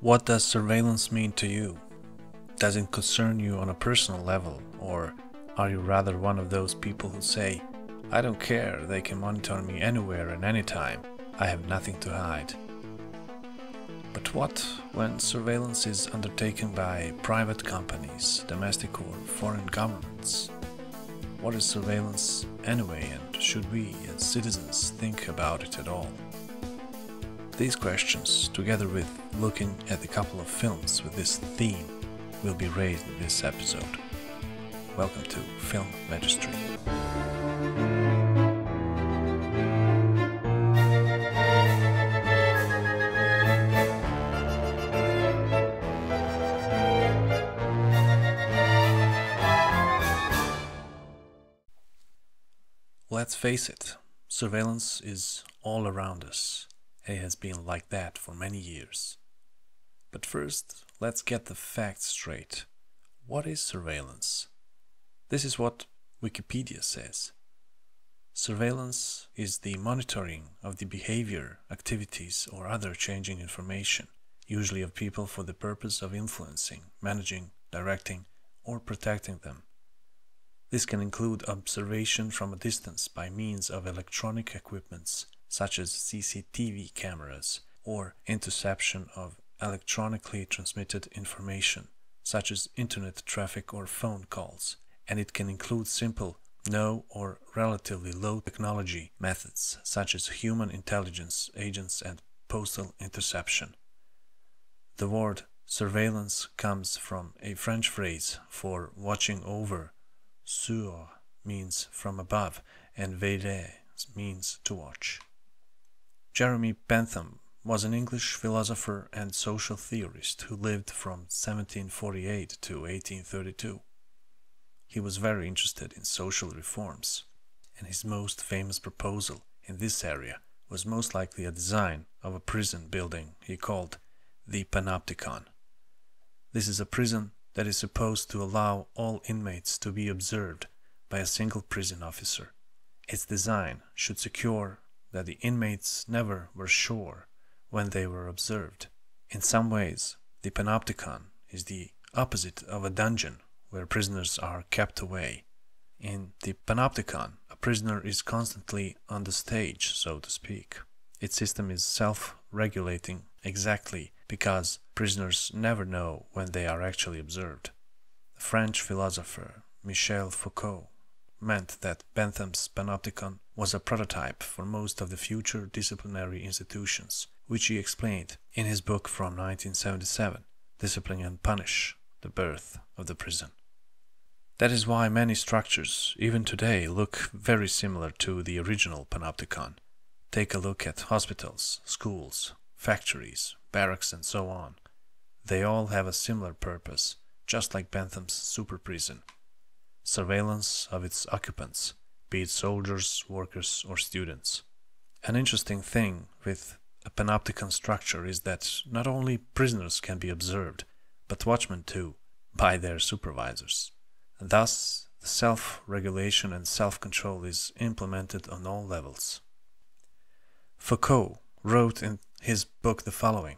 What does surveillance mean to you? Does it concern you on a personal level, or are you rather one of those people who say, I don't care, they can monitor me anywhere and anytime, I have nothing to hide? But what when surveillance is undertaken by private companies, domestic or foreign governments? What is surveillance anyway, and should we as citizens think about it at all? These questions, together with looking at a couple of films with this theme, will be raised in this episode. Welcome to Film Magistery. Let's face it, surveillance is all around us. It has been like that for many years. But first, let's get the facts straight. What is surveillance? This is what Wikipedia says. Surveillance is the monitoring of the behavior, activities, or other changing information, usually of people for the purpose of influencing, managing, directing, or protecting them. This can include observation from a distance by means of electronic equipments such as CCTV cameras, or interception of electronically transmitted information such as internet traffic or phone calls, and it can include simple, no or relatively low technology methods such as human intelligence agents and postal interception. The word surveillance comes from a French phrase for watching over. Sur means from above, and veiller means to watch. Jeremy Bentham was an English philosopher and social theorist who lived from 1748 to 1832. He was very interested in social reforms, and his most famous proposal in this area was most likely a design of a prison building he called the Panopticon. This is a prison that is supposed to allow all inmates to be observed by a single prison officer. Its design should secure that the inmates never were sure when they were observed. In some ways, the Panopticon is the opposite of a dungeon where prisoners are kept away. In the Panopticon, a prisoner is constantly on the stage, so to speak. Its system is self-regulating exactly because prisoners never know when they are actually observed. The French philosopher Michel Foucault meant that Bentham's Panopticon was a prototype for most of the future disciplinary institutions, which he explained in his book from 1977, Discipline and Punish, The Birth of the Prison. That is why many structures, even today, look very similar to the original Panopticon. Take a look at hospitals, schools, factories, barracks, and so on. They all have a similar purpose, just like Bentham's super prison. Surveillance of its occupants, be it soldiers, workers, or students. An interesting thing with a Panopticon structure is that not only prisoners can be observed, but watchmen too, by their supervisors. And thus, the self-regulation and self-control is implemented on all levels. Foucault wrote in his book the following: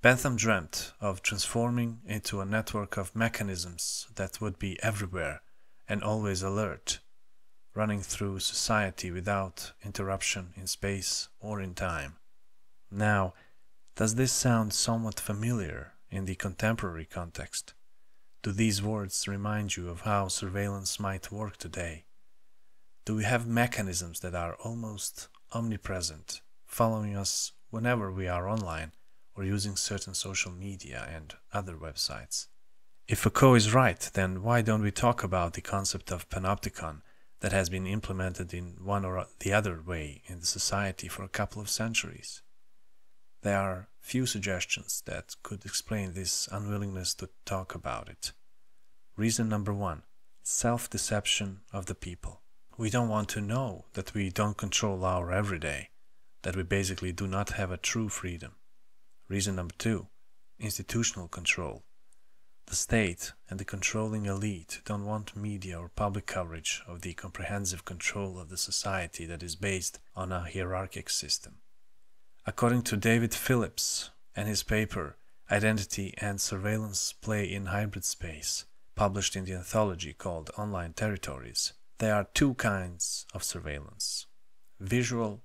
Bentham dreamt of transforming into a network of mechanisms that would be everywhere and always alert, running through society without interruption in space or in time. Now, does this sound somewhat familiar in the contemporary context? Do these words remind you of how surveillance might work today? Do we have mechanisms that are almost omnipresent, following us whenever we are online, or using certain social media and other websites? If Foucault is right, then why don't we talk about the concept of Panopticon that has been implemented in one or the other way in the society for a couple of centuries? There are few suggestions that could explain this unwillingness to talk about it. Reason number one: self-deception of the people. We don't want to know that we don't control our everyday, that we basically do not have a true freedom. Reason number two: institutional control. The state and the controlling elite don't want media or public coverage of the comprehensive control of the society that is based on a hierarchic system. According to David Phillips and his paper Identity and Surveillance Play in Hybrid Space, published in the anthology called Online Territories. There are two kinds of surveillance: visual,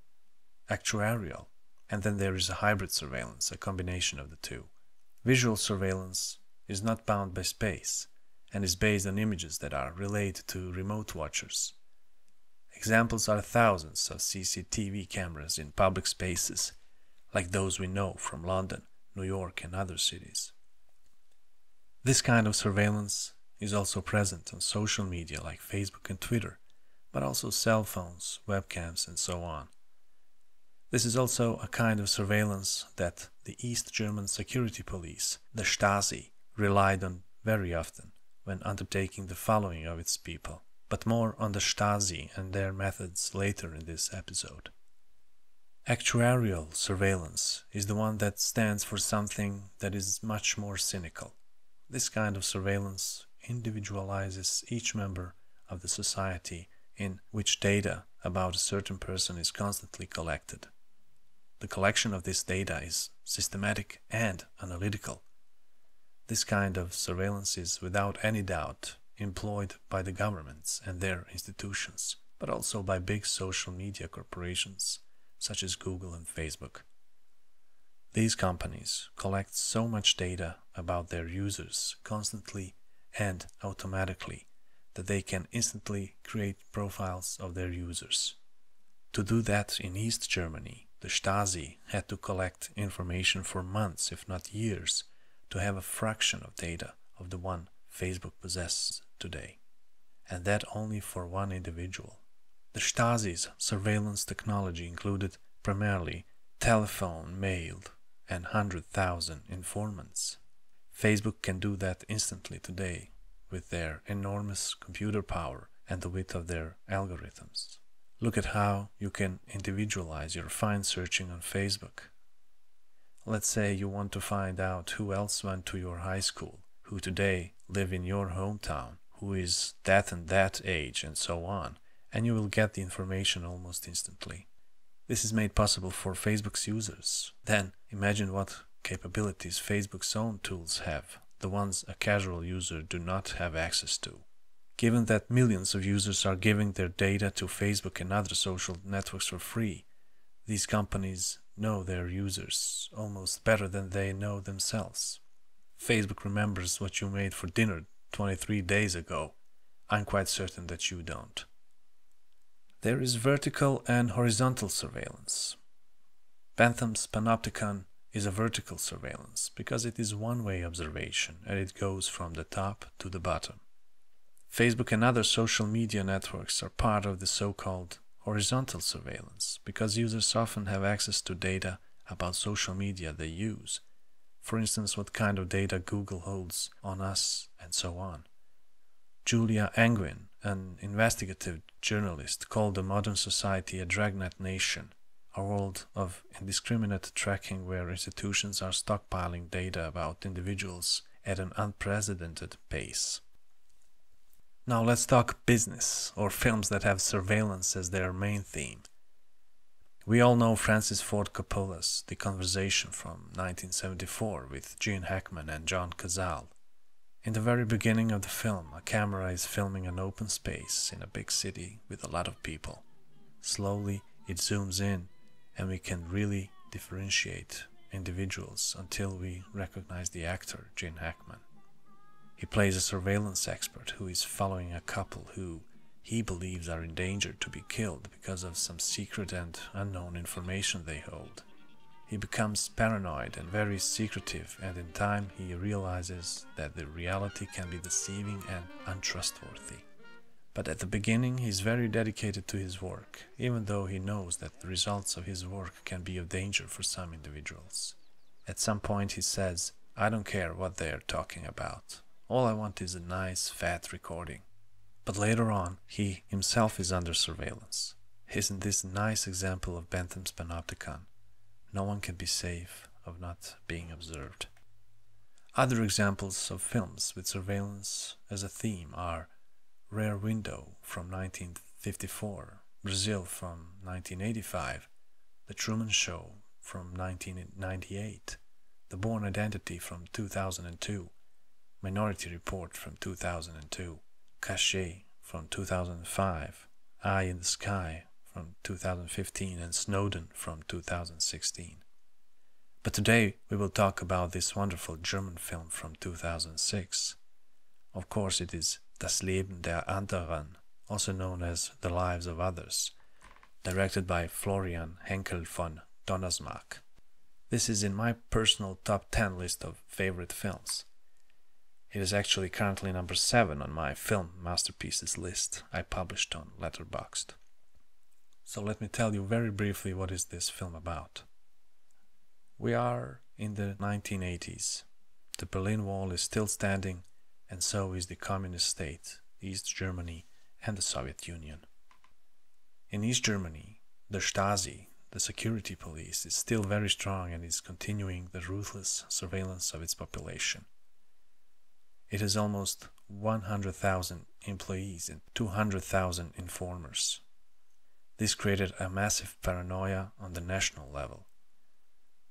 actuarial, and then there is a hybrid surveillance, a combination of the two. Visual surveillance is not bound by space and is based on images that are relayed to remote watchers. Examples are thousands of CCTV cameras in public spaces, like those we know from London, New York, and other cities. This kind of surveillance is also present on social media like Facebook and Twitter, but also cell phones, webcams, and so on. This is also a kind of surveillance that the East German security police, the Stasi, relied on very often when undertaking the following of its people, but more on the Stasi and their methods later in this episode. Actuarial surveillance is the one that stands for something that is much more cynical. This kind of surveillance individualizes each member of the society in which data about a certain person is constantly collected. The collection of this data is systematic and analytical. This kind of surveillance is without any doubt employed by the governments and their institutions, but also by big social media corporations such as Google and Facebook. These companies collect so much data about their users constantly and automatically that they can instantly create profiles of their users. To do that in East Germany, the Stasi had to collect information for months, if not years, to have a fraction of data of the one Facebook possesses today, and that only for one individual. The Stasi's surveillance technology included primarily telephone, mail, and 100,000 informants. Facebook can do that instantly today with their enormous computer power and the width of their algorithms. Look at how you can individualize your find searching on Facebook. Let's say you want to find out who else went to your high school, who today live in your hometown, who is that and that age, and so on, and you will get the information almost instantly. This is made possible for Facebook's users. Then imagine what capabilities Facebook's own tools have, the ones a casual user do not have access to. Given that millions of users are giving their data to Facebook and other social networks for free, these companies know their users almost better than they know themselves. Facebook remembers what you made for dinner 23 days ago. I'm quite certain that you don't. There is vertical and horizontal surveillance. Bentham's Panopticon is a vertical surveillance because it is one-way observation and it goes from the top to the bottom. Facebook and other social media networks are part of the so-called horizontal surveillance because users often have access to data about social media they use. For instance, what kind of data Google holds on us and so on. Julia Angwin, an investigative journalist, called the modern society a dragnet nation, a world of indiscriminate tracking where institutions are stockpiling data about individuals at an unprecedented pace. Now let's talk business, or films that have surveillance as their main theme. We all know Francis Ford Coppola's The Conversation from 1974 with Gene Hackman and John Cazale. In the very beginning of the film, a camera is filming an open space in a big city with a lot of people. Slowly it zooms in and we can really differentiate individuals until we recognize the actor, Gene Hackman. He plays a surveillance expert who is following a couple who he believes are in danger to be killed because of some secret and unknown information they hold. He becomes paranoid and very secretive, and in time he realizes that the reality can be deceiving and untrustworthy. But at the beginning he is very dedicated to his work, even though he knows that the results of his work can be of danger for some individuals. At some point he says, "I don't care what they are talking about. All I want is a nice, fat recording." But later on, he himself is under surveillance. Isn't this a nice example of Bentham's Panopticon? No one can be safe of not being observed. Other examples of films with surveillance as a theme are Rear Window from 1954, Brazil from 1985, The Truman Show from 1998, The Born Identity from 2002, Minority Report from 2002, Cachet from 2005, Eye in the Sky from 2015 and Snowden from 2016. But today we will talk about this wonderful German film from 2006. Of course it is Das Leben der Anderen, also known as The Lives of Others, directed by Florian Henkel von Donnersmarck. This is in my personal top 10 list of favorite films. It is actually currently number 7 on my film masterpieces list I published on Letterboxd. So let me tell you very briefly what is this film about. We are in the 1980s. The Berlin Wall is still standing, and so is the communist state, East Germany and the Soviet Union. In East Germany, the Stasi, the security police, is still very strong and is continuing the ruthless surveillance of its population. It has almost 100,000 employees and 200,000 informers. This created a massive paranoia on the national level.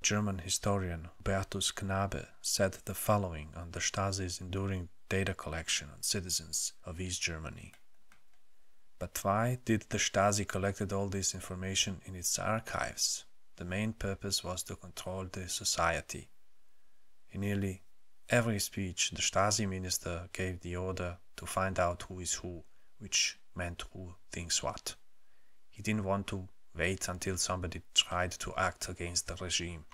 German historian Hubertus Knabe said the following on the Stasi's enduring data collection on citizens of East Germany. But why did the Stasi collected all this information in its archives? The main purpose was to control the society. In nearly every speech, the Stasi minister gave the order to find out who is who, which meant who thinks what. He didn't want to wait until somebody tried to act against the regime.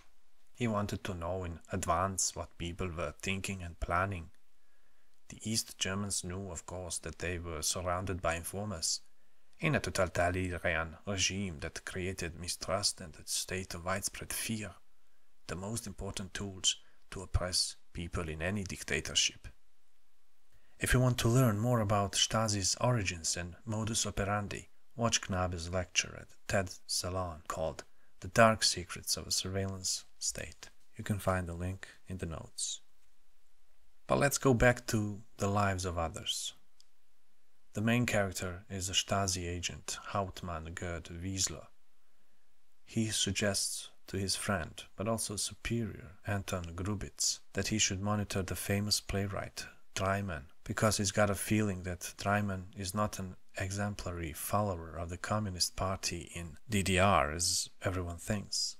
He wanted to know in advance what people were thinking and planning. The East Germans knew, of course, that they were surrounded by informers in a totalitarian regime that created mistrust and a state of widespread fear, the most important tools to oppress people in any dictatorship. If you want to learn more about Stasi's origins and modus operandi, watch Knabe's lecture at TED Salon called The Dark Secrets of a Surveillance State. You can find the link in the notes. But let's go back to The Lives of Others. The main character is a Stasi agent, Hauptmann Gerd Wiesler. He suggests to his friend, but also superior, Anton Grubitz, that he should monitor the famous playwright Dreimann, because he's got a feeling that Dreimann is not an exemplary follower of the Communist Party in DDR, as everyone thinks.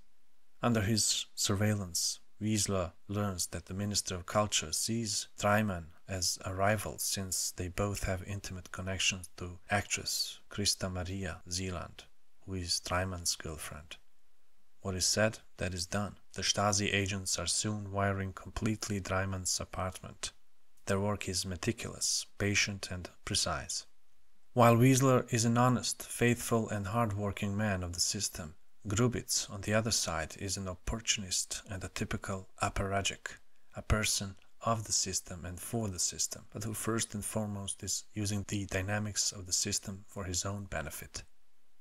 Under his surveillance, Wiesler learns that the Minister of Culture sees Dreimann as a rival, since they both have intimate connections to actress Christa Maria Seeland, who is Dreimann's girlfriend. What is said, that is done. The Stasi agents are soon wiring completely Dreimann's apartment. Their work is meticulous, patient and precise. While Wiesler is an honest, faithful and hard-working man of the system, Grubitz, on the other side, is an opportunist and a typical apparatchik, a person of the system and for the system, but who first and foremost is using the dynamics of the system for his own benefit.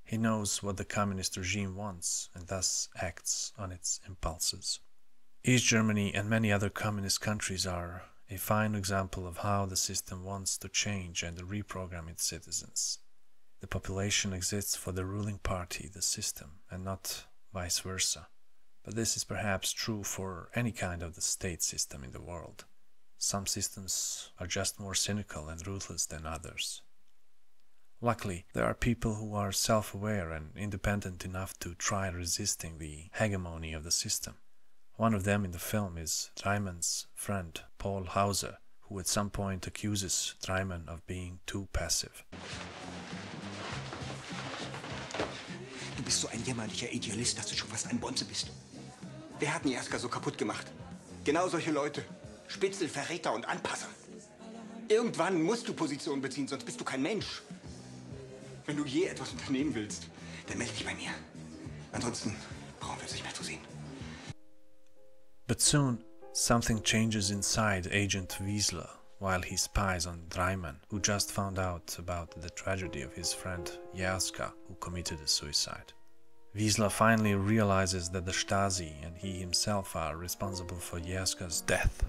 He knows what the communist regime wants and thus acts on its impulses. East Germany and many other communist countries are a fine example of how the system wants to change and reprogram its citizens. The population exists for the ruling party, the system, and not vice versa. But this is perhaps true for any kind of the state system in the world. Some systems are just more cynical and ruthless than others. Luckily, there are people who are self-aware and independent enough to try resisting the hegemony of the system. One of them in the film is Dreimann's friend, Paul Hauser, who at some point accuses Dreimann of being too passive. Du bist so ein jämmerlicher Idealist, dass du schon fast ein Bonze bist. Wer hat Niaska so kaputt gemacht? Genau solche Leute. Spitzel, Verräter und Anpasser. Irgendwann musst du Position beziehen, sonst bist du kein Mensch. Wenn du je etwas unternehmen willst, dann melde dich bei mir. Ansonsten brauchen wir uns nicht mehr zu sehen. But soon, something changes inside Agent Wiesler while he spies on Dreimann, who just found out about the tragedy of his friend Jerska, who committed a suicide. Wiesler finally realizes that the Stasi and he himself are responsible for Jerska's death.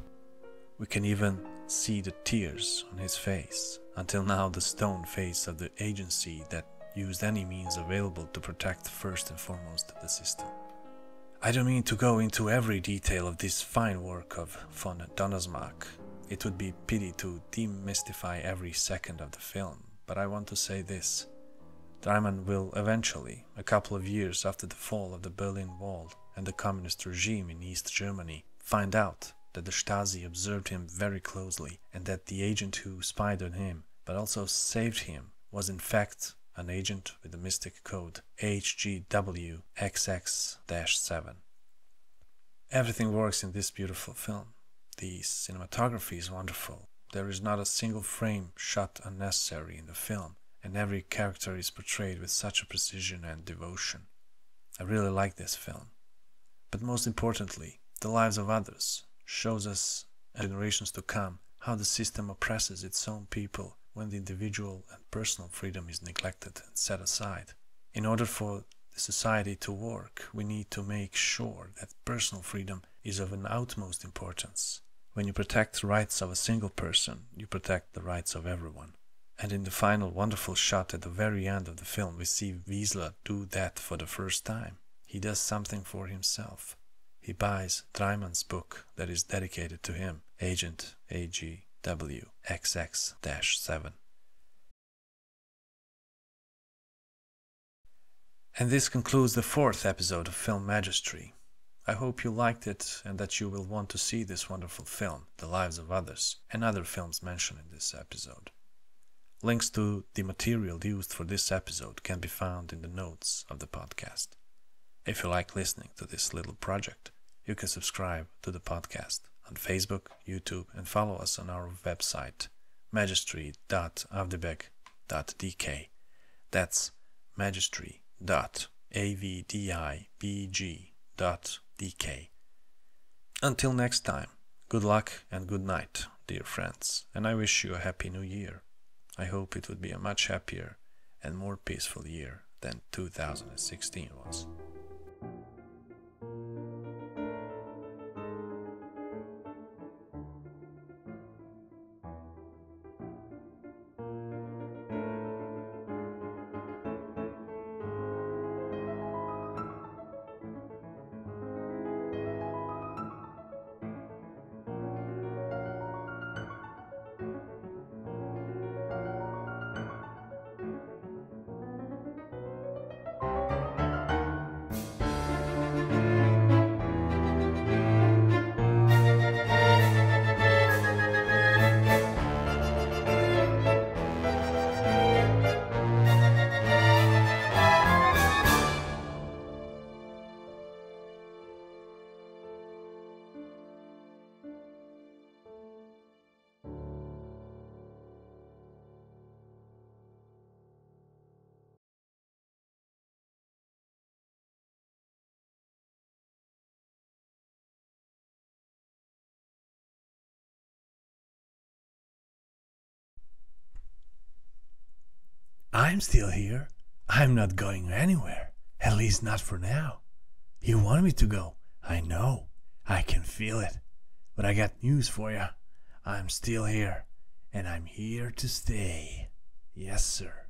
We can even see the tears on his face, until now the stone face of the agency that used any means available to protect first and foremost the system. I don't mean to go into every detail of this fine work of von Donnersmarck. It would be pity to demystify every second of the film, but I want to say this. Dreymann will eventually, a couple of years after the fall of the Berlin Wall and the communist regime in East Germany, find out that the Stasi observed him very closely and that the agent who spied on him, but also saved him, was in fact an agent with the mystic code HGW XX-7. Everything works in this beautiful film. The cinematography is wonderful. There is not a single frame shot unnecessary in the film, and every character is portrayed with such a precision and devotion. I really like this film. But most importantly, The Lives of Others shows us, and generations to come, how the system oppresses its own people when the individual and personal freedom is neglected and set aside. In order for the society to work, we need to make sure that personal freedom is of an utmost importance. When you protect the rights of a single person, you protect the rights of everyone. And in the final wonderful shot at the very end of the film, we see Wiesler do that for the first time. He does something for himself. He buys Dreymann's book that is dedicated to him, Agent HGW XX-7. And this concludes the 4th episode of Film Magistery. I hope you liked it and that you will want to see this wonderful film, The Lives of Others, and other films mentioned in this episode. Links to the material used for this episode can be found in the notes of the podcast. If you like listening to this little project, you can subscribe to the podcast on Facebook, YouTube, and follow us on our website, magistery.avdebeg.dk. That's magistery.avdibg.dk. Until next time, good luck and good night, dear friends, and I wish you a happy new year. I hope it would be a much happier and more peaceful year than 2016 was. I'm still here. I'm not going anywhere. At least not for now. You want me to go. I know. I can feel it. But I got news for you. I'm still here. And I'm here to stay. Yes, sir.